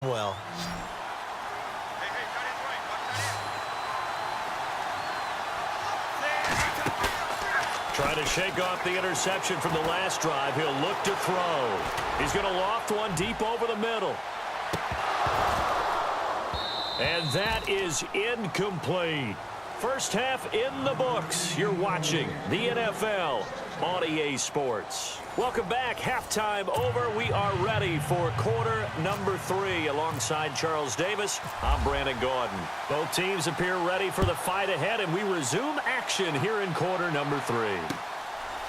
Well, trying to shake off the interception from the last drive. He'll look to throw. He's going to loft one deep over the middle. And that is incomplete. First half in the books. You're watching the NFL on EA Sports. Welcome back. Halftime over. We are ready for quarter number 3. Alongside Charles Davis, I'm Brandon Gordon. Both teams appear ready for the fight ahead, and we resume action here in quarter number 3.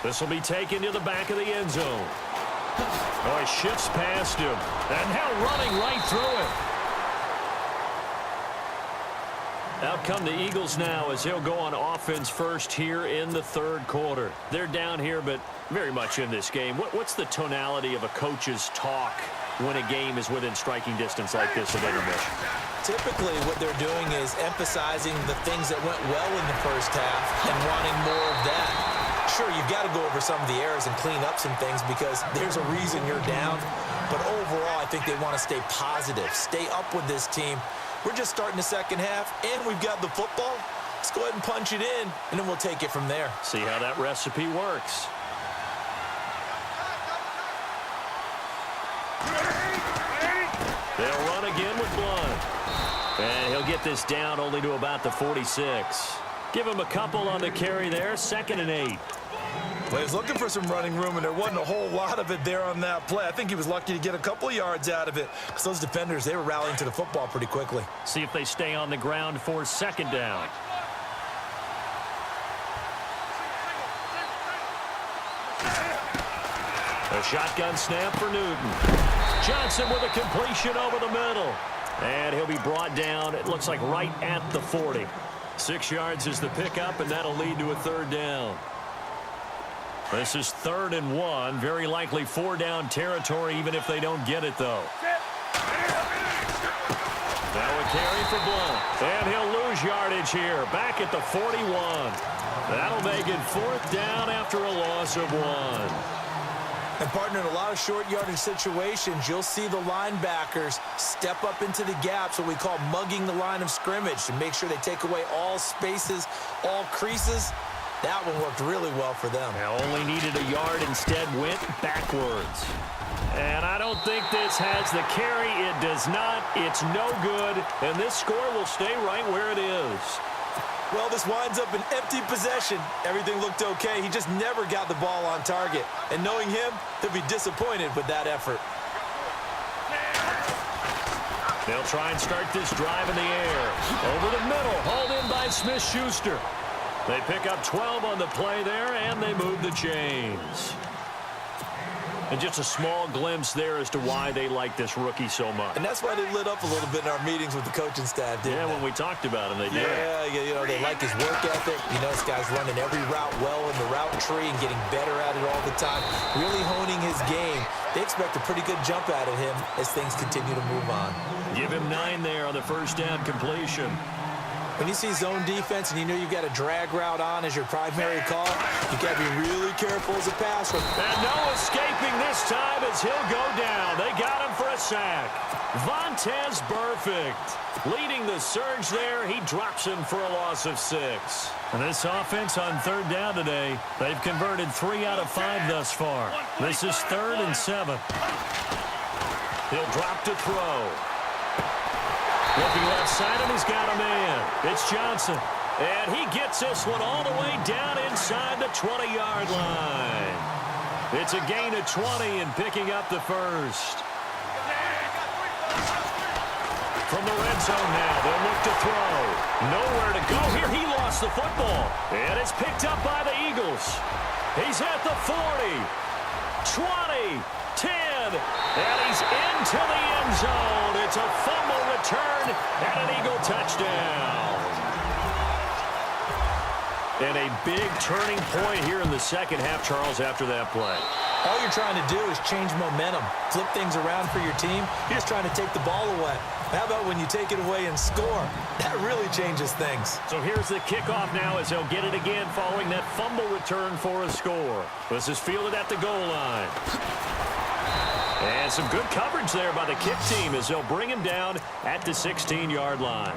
This will be taken to the back of the end zone. Oh, he shifts past him. And now running right through it. Out come the Eagles now as they'll go on offense first here in the third quarter. They're down here, but very much in this game. What's the tonality of a coach's talk when a game is within striking distance like this at intermission? typically what they're doing is emphasizing the things that went well in the first half and wanting more of that. Sure, you've got to go over some of the errors and clean up some things because there's a reason you're down. But overall, I think they want to stay positive, stay up with this team. We're just starting the second half, and we've got the football. Let's go ahead and punch it in, and then we'll take it from there. See how that recipe works. They'll run again with Blunt. And he'll get this down only to about the 46. Give him a couple on the carry there, 2nd and 8. Well, he was looking for some running room, and there wasn't a whole lot of it there on that play. I think he was lucky to get a couple of yards out of it because those defenders, they were rallying to the football pretty quickly. See if they stay on the ground for 2nd down. A shotgun snap for Newton. Johnson with a completion over the middle. And he'll be brought down, it looks like right at the 40. 6 yards is the pickup, and that'll lead to a 3rd down. This is 3rd and 1. Very likely 4-down territory, even if they don't get it, though. Now a carry for Blunt. And he'll lose yardage here. Back at the 41. That'll make it 4th down after a loss of 1. And, partner, in a lot of short yardage situations, you'll see the linebackers step up into the gaps, what we call mugging the line of scrimmage, to make sure they take away all spaces, all creases. That one worked really well for them. Now only needed a yard, instead went backwards. And I don't think this has the carry. It does not. It's no good. And this score will stay right where it is. Well, this winds up an empty possession. Everything looked okay. He just never got the ball on target. And knowing him, he'll be disappointed with that effort. They'll try and start this drive in the air. Over the middle, hauled in by Smith-Schuster. They pick up 12 on the play there, and they move the chains. And just a small glimpse there as to why they like this rookie so much. And that's why they lit up a little bit in our meetings with the coaching staff, didn't they? Yeah, when we talked about him, they did. Yeah, you know, they like his work ethic. You know, this guy's running every route well in the route tree and getting better at it all the time, really honing his game. They expect a pretty good jump out of him as things continue to move on. Give him 9 there on the 1st down completion. When you see zone defense and you know you've got a drag route on as your primary call, you've got to be really careful as a passer. And no escaping this time as he'll go down. They got him for a sack. Vontaze Burfict leading the surge there. He drops him for a loss of 6. And this offense on 3rd down today, they've converted 3 out of 5 thus far. This is 3rd and 7. He'll drop to throw. Looking left side, and he's got a man. It's Johnson. And he gets this one all the way down inside the 20-yard line. It's a gain of 20 and picking up the 1st. From the red zone now, they'll look to throw. Nowhere to go here. He lost the football. And it's picked up by the Eagles. He's at the 40, 20, 10, and he's into the end zone. It's a fumble return and an Eagle touchdown. And a big turning point here in the second half, Charles, after that play. All you're trying to do is change momentum, flip things around for your team. You're just trying to take the ball away. How about when you take it away and score? That really changes things. So here's the kickoff now as they'll get it again following that fumble return for a score. This is fielded at the goal line. And some good coverage there by the kick team as they'll bring him down at the 16-yard line.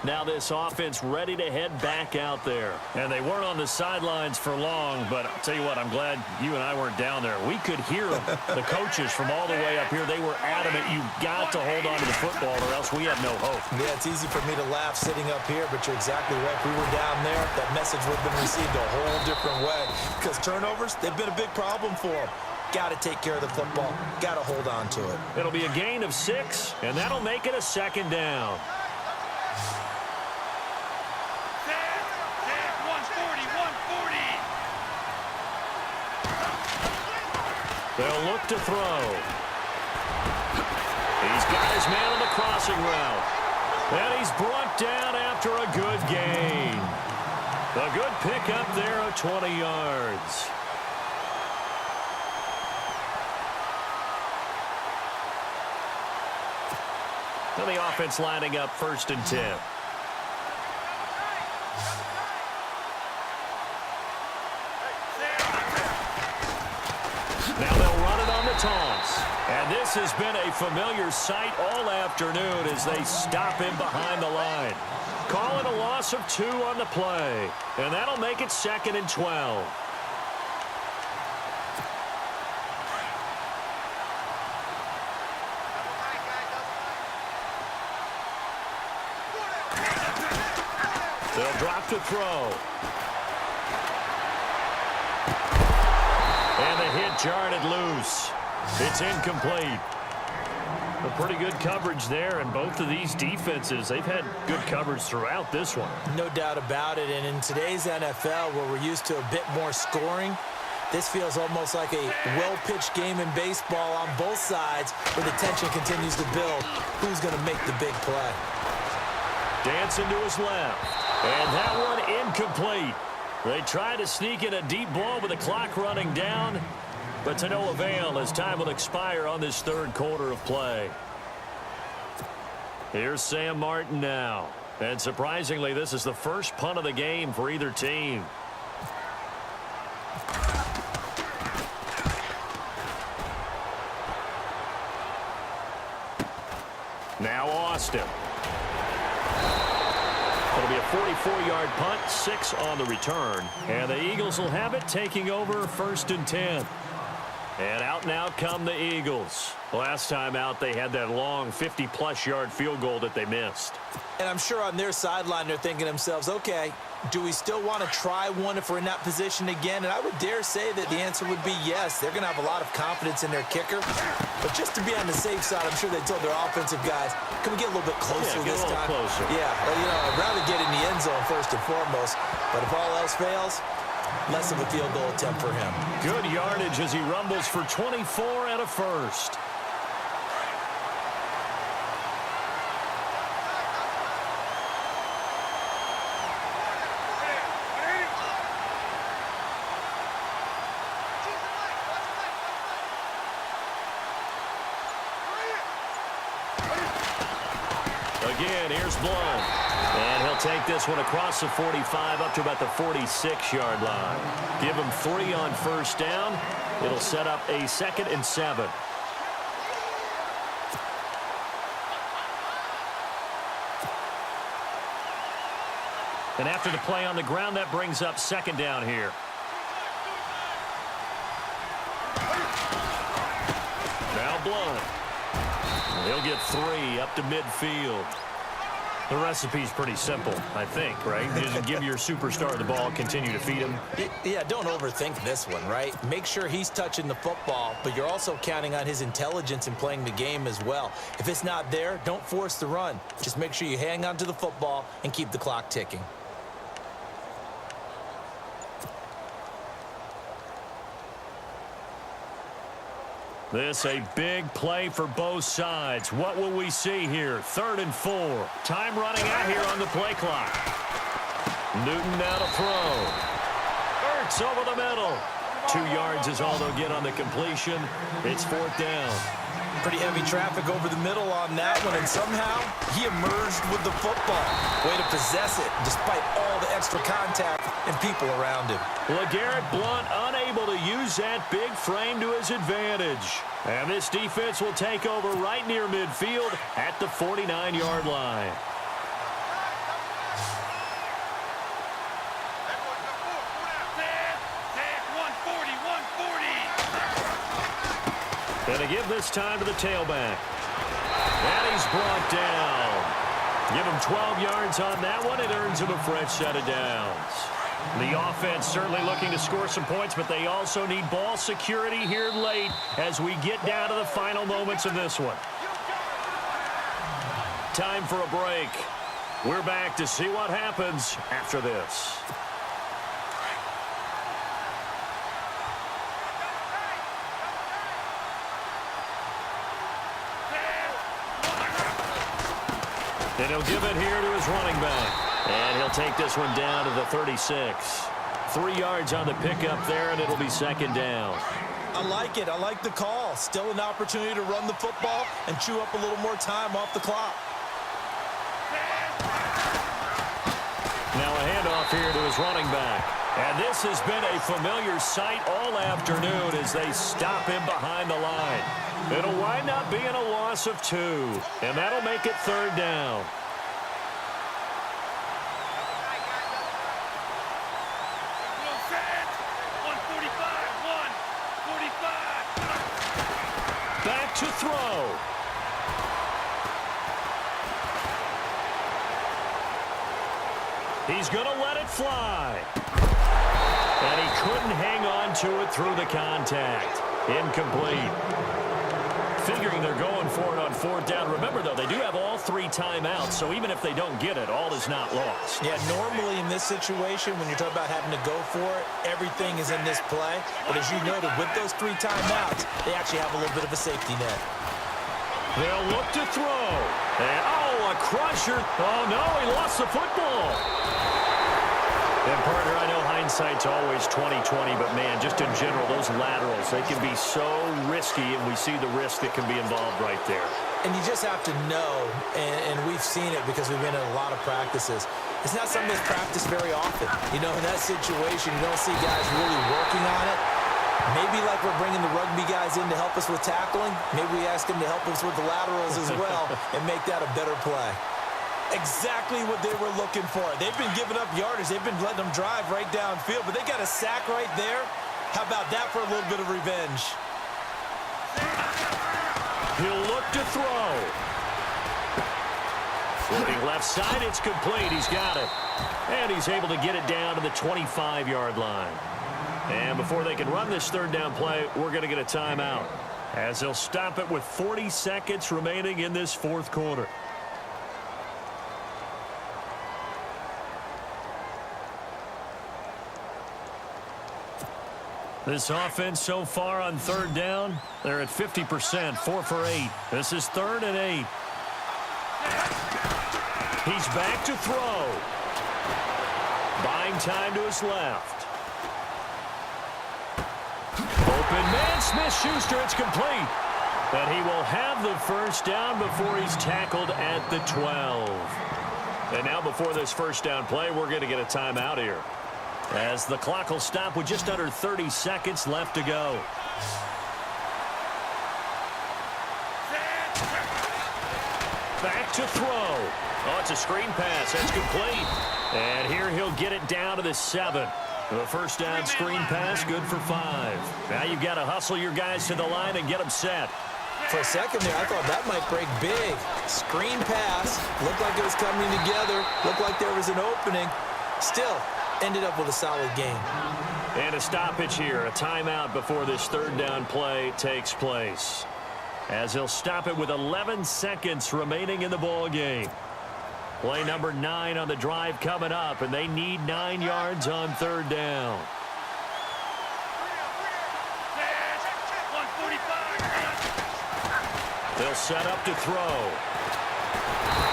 Now this offense ready to head back out there. And they weren't on the sidelines for long, but I'll tell you what, I'm glad you and I weren't down there. We could hear them, the coaches from all the way up here. They were adamant, you've got to hold on to the football or else we have no hope. Yeah, it's easy for me to laugh sitting up here, but you're exactly right. If we were down there, that message would have been received a whole different way. Because turnovers, they've been a big problem for them. Got to take care of the football. Got to hold on to it. It'll be a gain of 6, and that'll make it a second down. They'll look to throw. He's got his man on the crossing route. And he's brought down after a good gain. A good pickup there of 20 yards. And the offense lining up 1st and 10. Now they'll run it on the toss. And this has been a familiar sight all afternoon as they stop him behind the line. Call it a loss of 2 on the play. And that'll make it 2nd and 12. They'll drop to throw. And the hit jarred it loose. It's incomplete. A pretty good coverage there, and both of these defenses, they've had good coverage throughout this one. No doubt about it, and in today's NFL, where we're used to a bit more scoring, this feels almost like a well-pitched game in baseball on both sides where the tension continues to build. Who's going to make the big play? Dancing to his left. And that one incomplete. They try to sneak in a deep ball with the clock running down, but to no avail as time will expire on this 3rd quarter of play. Here's Sam Martin now. And surprisingly, this is the first punt of the game for either team. Now Austin. It'll be a 44-yard punt, 6 on the return. And the Eagles will have it, taking over 1st and 10. And out now come the Eagles. Last time out, they had that long 50-plus yard field goal that they missed. And I'm sure on their sideline, they're thinking to themselves, okay, do we still want to try one if we're in that position again? And I would dare say that the answer would be yes. They're going to have a lot of confidence in their kicker. But just to be on the safe side, I'm sure they told their offensive guys, can we get a little bit closer this time? Closer. Yeah, well, you know, I'd rather get in the end zone first and foremost. But if all else fails, less of a field goal attempt for him. Good yardage as he rumbles for 24 and a first. Again, here's Blount. And he'll take this one across the 45 up to about the 46-yard line. Give him 3 on 1st down. It'll set up a 2nd and 7. And after the play on the ground, that brings up 2nd down here. Now Blount. He'll get 3 up to midfield. The recipe's pretty simple, I think, right? Just give your superstar the ball, continue to feed him. Yeah, don't overthink this one, right? Make sure he's touching the football, but you're also counting on his intelligence in playing the game as well. If it's not there, don't force the run. Just make sure you hang on to the football and keep the clock ticking. This a big play for both sides. What will we see here? 3rd and 4. Time running out here on the play clock. Newton now to throw. Ertz over the middle. 2 yards is all they'll get on the completion. It's 4th down. Pretty heavy traffic over the middle on that one, and somehow he emerged with the football. Way to possess it, despite all the extra contact and people around him. LeGarrette Blount unable able to use that big frame to his advantage. And this defense will take over right near midfield at the 49-yard line. And to give this time to the tailback. And he's brought down. Give him 12 yards on that one. It earns him a fresh set of downs. The offense certainly looking to score some points, but they also need ball security here late as we get down to the final moments of this one. Time for a break. We're back to see what happens after this. And he'll give it here to his running back. And he'll take this one down to the 36. 3 yards on the pickup there, and it'll be second down. I like it. I like the call. Still an opportunity to run the football and chew up a little more time off the clock. Now a handoff here to his running back. And this has been a familiar sight all afternoon as they stop him behind the line. It'll wind up being a loss of 2, and that'll make it third down. Back to throw. He's going to let it fly. And he couldn't hang on to it through the contact. Incomplete. Figuring they're going for it on fourth down. Remember, though, they do have all 3 timeouts, so even if they don't get it, all is not lost. Yeah, normally in this situation, when you're talking about having to go for it, everything is in this play. But as you noted, with those 3 timeouts, they actually have a little bit of a safety net. They'll look to throw. And, oh, a crusher. Oh, no, he lost the football. And, partner, I know hindsight's always 20/20, but, man, just in general, those laterals, they can be so risky, and we see the risk that can be involved right there. And you just have to know, and we've seen it because we've been in a lot of practices. It's not something that's practiced very often. You know, in that situation, you don't see guys really working on it. Maybe like we're bringing the rugby guys in to help us with tackling, maybe we ask them to help us with the laterals as well and make that a better play. Exactly what they were looking for. They've been giving up yardage. They've been letting them drive right downfield, but they got a sack right there. How about that for a little bit of revenge? He'll look to throw. Flipping left side, it's complete. He's got it. And he's able to get it down to the 25-yard line. And before they can run this third down play, we're going to get a timeout, as they'll stop it with 40 seconds remaining in this fourth quarter. This offense so far on third down, they're at 50%, 4 for 8. This is 3rd and 8. He's back to throw. Buying time to his left. Open man, Smith-Schuster, it's complete. But he will have the first down before he's tackled at the 12. And now before this first down play, we're going to get a timeout here, as the clock will stop with just under 30 seconds left to go. Back to throw. Oh, it's a screen pass. That's complete. And here he'll get it down to the 7. The first down screen pass, good for 5. Now you've got to hustle your guys to the line and get them set. For a second there, I thought that might break big. Screen pass. Looked like it was coming together. Looked like there was an opening. Still, ended up with a solid game. And a stoppage here, a timeout before this third down play takes place, as he'll stop it with 11 seconds remaining in the ball game. Play number 9 on the drive coming up, and they need 9 yards on third down. They'll set up to throw.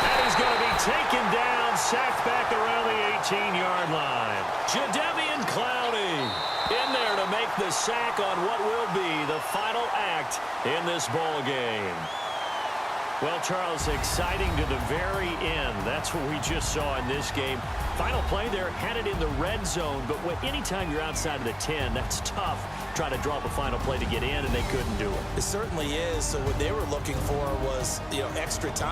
And he's going to be taken down, sacked back around the 18-yard line. Jadeveon Clowney in there to make the sack on what will be the final act in this ball game. Well, Charles, exciting to the very end. That's what we just saw in this game. Final play there, had it in the red zone, but anytime you're outside of the 10, that's tough. Trying to draw up a final play to get in, and they couldn't do it. It certainly is. So what they were looking for was, extra time.